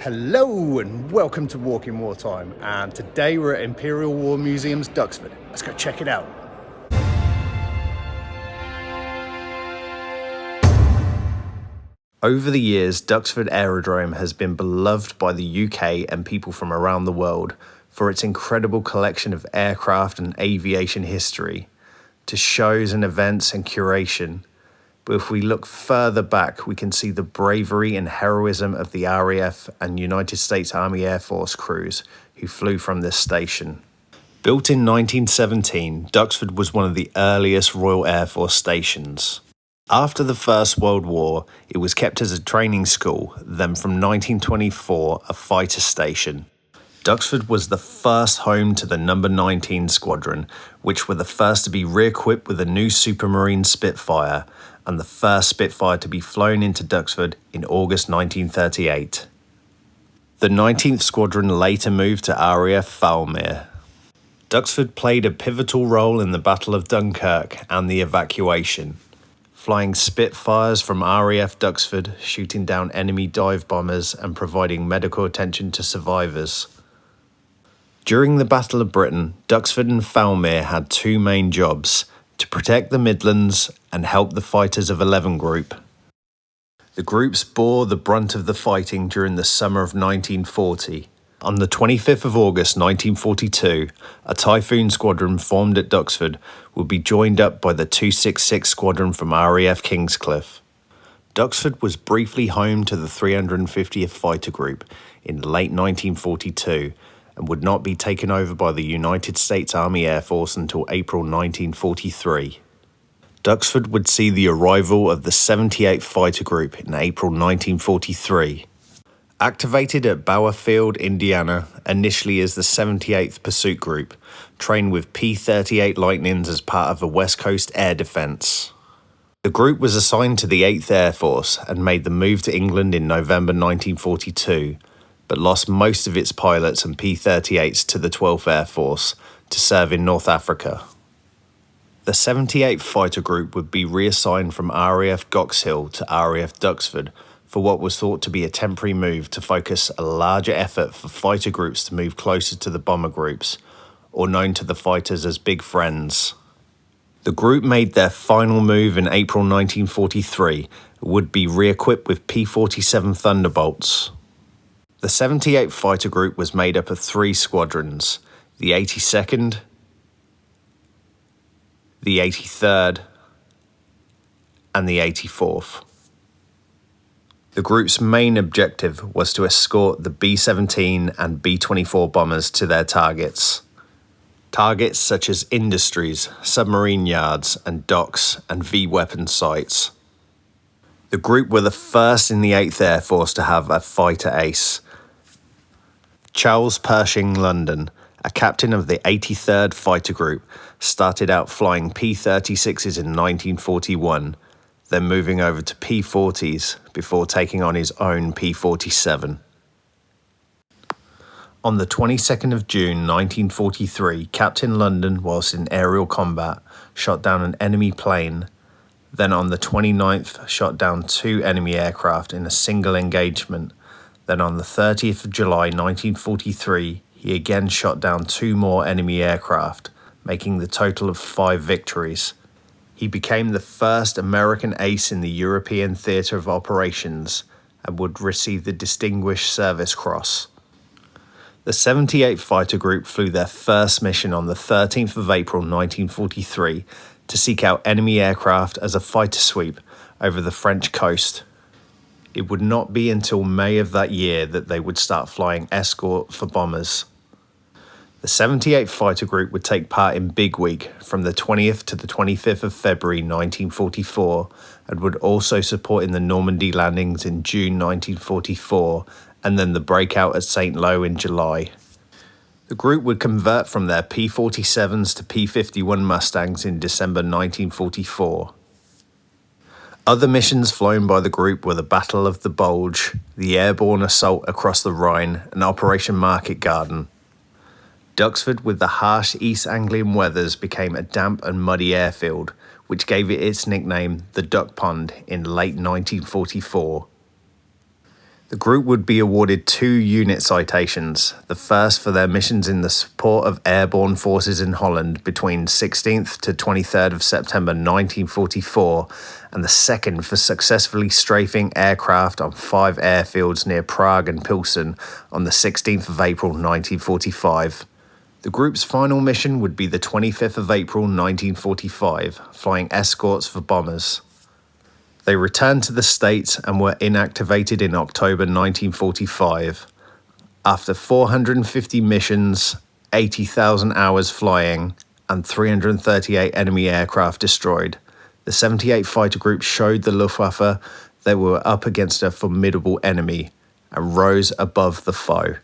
Hello and welcome to Walking Wartime, and today we're at Imperial War Museum's Duxford. Let's go check it out. Over the years, Duxford Aerodrome has been beloved by the UK and people from around the world for its incredible collection of aircraft and aviation history, to shows and events and curation. But if we look further back, we can see the bravery and heroism of the RAF and United States Army Air Force crews who flew from this station. Built in 1917, Duxford was one of the earliest Royal Air Force stations. After the First World War, it was kept as a training school, then from 1924 a fighter station. Duxford was the first home to the No. 19 Squadron, which were the first to be re-equipped with a new Supermarine Spitfire, and the first Spitfire to be flown into Duxford in August 1938. The 19th Squadron later moved to RAF Falmere. Duxford played a pivotal role in the Battle of Dunkirk and the evacuation, flying Spitfires from RAF Duxford, shooting down enemy dive bombers and providing medical attention to survivors. During the Battle of Britain, Duxford and Falmere had two main jobs: to protect the Midlands and help the fighters of 11 Group. The groups bore the brunt of the fighting during the summer of 1940. On the 25th of August 1942, a Typhoon Squadron formed at Duxford would be joined up by the 266 Squadron from RAF Kingscliff. Duxford was briefly home to the 350th Fighter Group in late 1942, and would not be taken over by the United States Army Air Force until April 1943. Duxford would see the arrival of the 78th Fighter Group in April 1943. Activated at Bower Field, Indiana, initially as the 78th Pursuit Group, trained with P-38 Lightnings as part of the West Coast Air Defense. The group was assigned to the 8th Air Force and made the move to England in November 1942, but lost most of its pilots and P-38s to the 12th Air Force to serve in North Africa. The 78th Fighter Group would be reassigned from RAF Goxhill to RAF Duxford for what was thought to be a temporary move to focus a larger effort for fighter groups to move closer to the bomber groups, or known to the fighters as Big Friends. The group made their final move in April 1943 and would be re-equipped with P-47 Thunderbolts. The 78th Fighter Group was made up of three squadrons: the 82nd, the 83rd, and the 84th. The group's main objective was to escort the B-17 and B-24 bombers to their targets. Targets such as industries, submarine yards and docks, and V-weapon sites. The group were the first in the 8th Air Force to have a fighter ace. Charles Pershing London, a captain of the 83rd Fighter Group, started out flying P-36s in 1941, then moving over to P-40s before taking on his own P-47. On the 22nd of June 1943, Captain London, whilst in aerial combat, shot down an enemy plane. Then on the 29th, shot down two enemy aircraft in a single engagement. Then on the 30th of July 1943, he again shot down two more enemy aircraft, making the total of 5 victories. He became the first American ace in the European Theatre of Operations and would receive the Distinguished Service Cross. The 78th Fighter Group flew their first mission on the 13th of April 1943 to seek out enemy aircraft as a fighter sweep over the French coast. It would not be until May of that year that they would start flying escort for bombers. The 78th Fighter Group would take part in Big Week from the 20th to the 25th of February 1944 and would also support in the Normandy landings in June 1944 and then the breakout at St. Lo in July. The group would convert from their P-47s to P-51 Mustangs in December 1944. Other missions flown by the group were the Battle of the Bulge, the airborne assault across the Rhine, and Operation Market Garden. Duxford, with the harsh East Anglian weathers, became a damp and muddy airfield, which gave it its nickname, the Duck Pond, in late 1944. The group would be awarded 2 unit citations, the first for their missions in the support of airborne forces in Holland between 16th to 23rd of September 1944, and the second for successfully strafing aircraft on 5 airfields near Prague and Pilsen on the 16th of April 1945. The group's final mission would be the 25th of April 1945, flying escorts for bombers. They returned to the States and were inactivated in October 1945. After 450 missions, 80,000 hours flying, and 338 enemy aircraft destroyed, the 78 Fighter Group showed the Luftwaffe they were up against a formidable enemy and rose above the foe.